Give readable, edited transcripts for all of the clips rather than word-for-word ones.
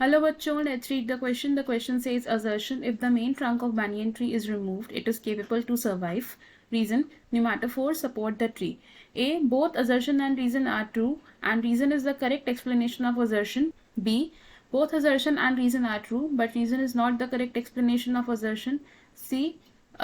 Hello बच्चों, let's read the question. The question says assertion: if the main trunk of banyan tree is removed, it is capable to survive. Reason: pneumatophores support the tree. A. Both assertion and reason are true, and reason is the correct explanation of assertion. B. Both assertion and reason are true, but reason is not the correct explanation of assertion. C.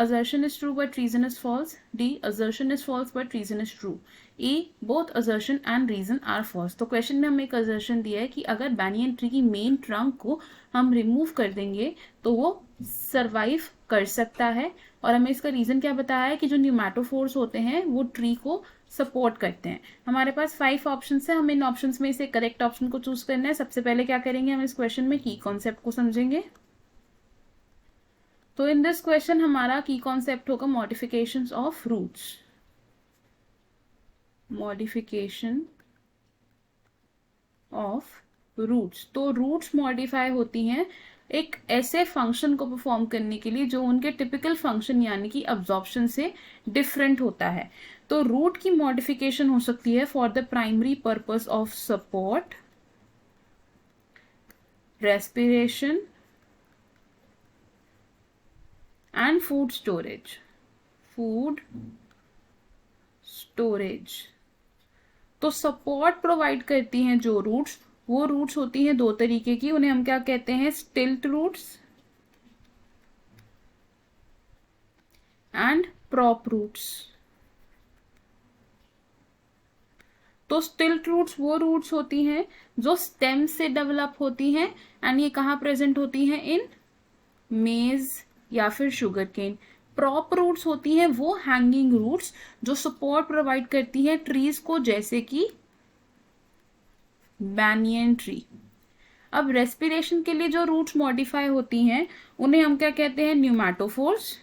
Assertion is true but reason is false. D. Assertion is false but reason is true. E. Both assertion and reason are false. तो question में हमें एक assertion दिया है कि अगर banyan tree की main trunk को हम रिमूव कर देंगे तो वो सर्वाइव कर सकता है, और हमें इसका रीजन क्या बताया है कि जो न्यूमैटोफोर्स होते हैं वो ट्री को सपोर्ट करते हैं. हमारे पास 5 ऑप्शन है, हमें इन ऑप्शन में से करेक्ट ऑप्शन को चूज करना है. सबसे पहले क्या करेंगे, हम इस क्वेश्चन में की कॉन्सेप्ट को समझेंगे. तो इन दिस क्वेश्चन हमारा की कॉन्सेप्ट होगा modifications of roots. Modification of roots. तो रूट्स मॉडिफाई होती हैं एक ऐसे फंक्शन को परफॉर्म करने के लिए जो उनके टिपिकल फंक्शन यानी कि अब्जॉर्प्शन से डिफरेंट होता है. तो रूट की मॉडिफिकेशन हो सकती है for the primary purpose of support, respiration and food storage. Food storage. तो सपोर्ट प्रोवाइड करती हैं जो रूट्स, वो रूट्स होती हैं दो तरीके की. उन्हें हम क्या कहते हैं, स्टिल्ट रूट्स एंड प्रॉप रूट्स. तो स्टिल्ट रूट्स वो रूट्स होती हैं जो स्टेम से डेवलप होती हैं, एंड ये कहाँ प्रेजेंट होती हैं, इन मेज या फिर शुगर केन. प्रॉप रूट्स होती हैं वो हैंगिंग रूट्स जो सपोर्ट प्रोवाइड करती हैं ट्रीज को, जैसे कि बैनियन ट्री. अब रेस्पिरेशन के लिए जो रूट्स मॉडिफाई होती हैं उन्हें हम क्या कहते हैं, न्यूमैटोफोर्स.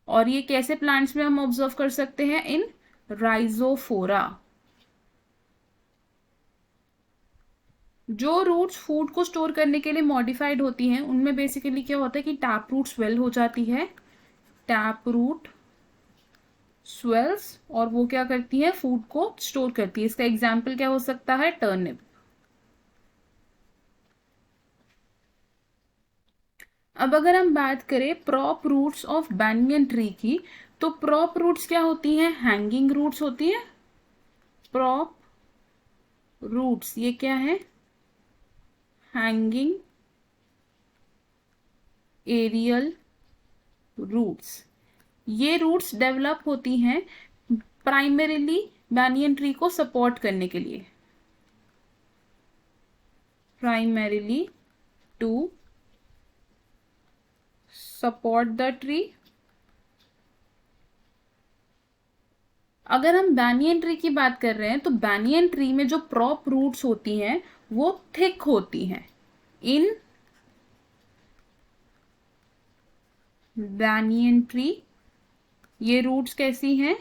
और ये कैसे प्लांट्स में हम ऑब्जर्व कर सकते हैं, इन राइजोफोरा. जो रूट्स फूड को स्टोर करने के लिए मॉडिफाइड होती हैं उनमें बेसिकली क्या होता है कि टैप रूट स्वेल हो जाती है. टैप रूट स्वेल्स, और वो क्या करती है, फूड को स्टोर करती है. इसका एग्जाम्पल क्या हो सकता है, टर्निप. अब अगर हम बात करें prop roots of banyan tree की, तो प्रॉप रूट्स क्या होती हैं, हैंगिंग रूट्स होती है. प्रॉप रूट्स ये क्या है, हैंगिंग एरियल रूट्स. ये रूट्स डेवलप होती हैं प्राइमरीली बैनियन ट्री को सपोर्ट करने के लिए. Primarily to support the tree. अगर हम बैनियन ट्री की बात कर रहे हैं तो बैनियन ट्री में जो प्रॉप रूट्स होती हैं वो थिक होती हैं. इन बैनियन ट्री ये रूट्स कैसी हैं,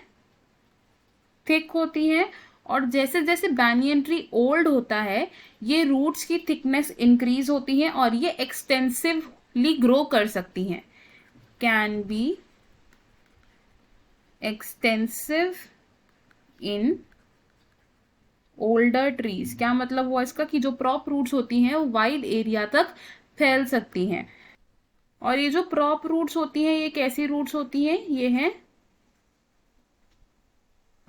थिक होती हैं. और जैसे जैसे बैनियन ट्री ओल्ड होता है ये रूट्स की थिकनेस इंक्रीज होती है और ये एक्सटेंसिवली ग्रो कर सकती हैं. Can be extensive in older trees. क्या मतलब हुआ इसका, कि जो प्रॉप रूट्स होती हैं वो वाइड एरिया तक फैल सकती हैं. और ये जो प्रॉप रूट्स होती हैं ये कैसी रूट्स होती हैं, ये हैं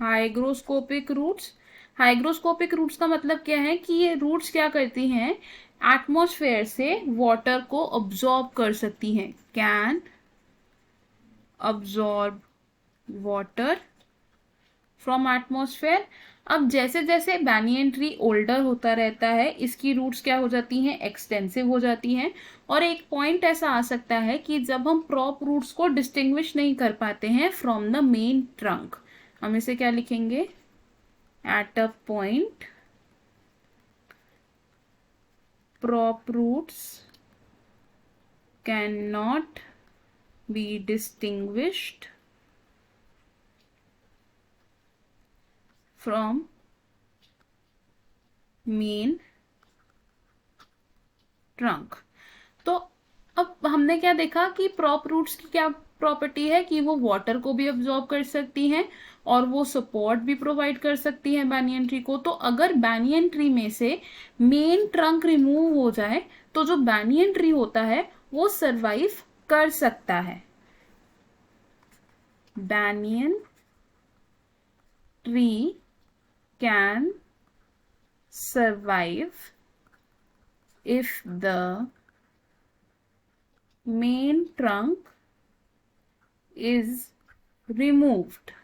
हाइग्रोस्कोपिक रूट्स. हाइग्रोस्कोपिक रूट्स का मतलब क्या है कि ये रूट्स क्या करती हैं, एटमॉस्फेयर से वाटर को अब्सॉर्ब कर सकती हैं. Can absorb water from atmosphere. अब जैसे जैसे बैनियन ट्री ओल्डर होता रहता है इसकी रूट्स क्या हो जाती हैं, एक्सटेंसिव हो जाती हैं. और एक पॉइंट ऐसा आ सकता है कि जब हम प्रॉप रूट्स को डिस्टिंग्विश नहीं कर पाते हैं फ्रॉम द मेन ट्रंक, हम इसे क्या लिखेंगे, at a point prop roots can not be distinguished from main trunk. तो अब हमने क्या देखा कि प्रॉप रूट्स की क्या प्रॉपर्टी है कि वो वाटर को भी अब्जॉर्ब कर सकती हैं और वो सपोर्ट भी प्रोवाइड कर सकती है बैनियन ट्री को। तो अगर बैनियन ट्री में से मेन ट्रंक रिमूव हो जाए तो जो बैनियन ट्री होता है वो सरवाइव कर सकता है। banyan tree can survive if the main trunk is removed।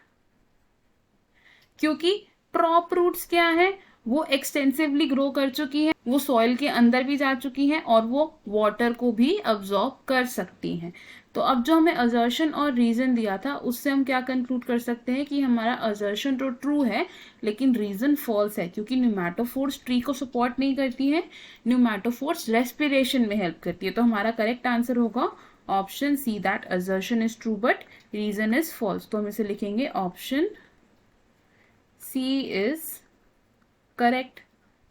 क्योंकि प्रॉप रूट्स क्या है, वो एक्सटेंसिवली ग्रो कर चुकी है, वो सॉइल के अंदर भी जा चुकी हैं और वो वाटर को भी अब्जॉर्ब कर सकती हैं। तो अब जो हमें असर्शन और रीजन दिया था उससे हम क्या कंक्लूड कर सकते हैं कि हमारा असर्शन तो ट्रू है लेकिन रीजन फॉल्स है, क्योंकि न्यूमैटोफोर्स ट्री को सपोर्ट नहीं करती है, न्यूमैटोफोर्स रेस्पिरेशन में हेल्प करती है। तो हमारा करेक्ट आंसर होगा option C, that assertion is true but reason is false. तो हम इसे लिखेंगे ऑप्शन सी इज करेक्ट।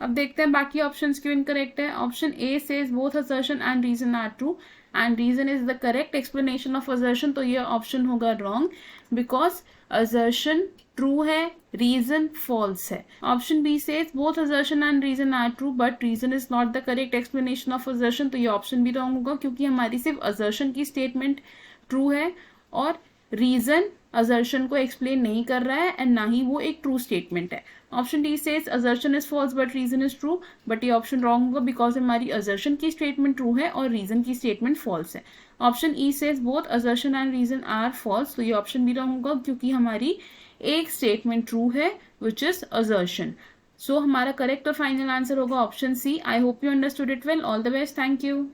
अब देखते हैं बाकी ऑप्शंस क्यों इनकरेक्ट है। Option A says both assertion and reason are true and reason is the correct explanation of assertion. तो ये ऑप्शन होगा रॉन्ग बिकॉज असर्शन ट्रू है, रीजन फॉल्स है। Option B says both assertion and reason are true but reason is not the correct explanation of assertion. तो ये option भी wrong होगा क्योंकि हमारी सिर्फ असर्शन की स्टेटमेंट ट्रू है और रीजन असर्शन को एक्सप्लेन नहीं कर रहा है एंड ना ही वो एक ट्रू स्टेटमेंट है। Option D says assertion is false but reason is true, but ये ऑप्शन रॉन्ग होगा बिकॉज हमारी असर्शन की स्टेटमेंट ट्रू है और रीजन की स्टेटमेंट फॉल्स है। Option E says both assertion and reason are false. तो ये ऑप्शन भी रॉन्ग होगा क्योंकि हमारी एक स्टेटमेंट ट्रू है विच इज असर्शन। सो हमारा करेक्ट और फाइनल आंसर होगा option C. I hope you understood it well. All the best, thank you.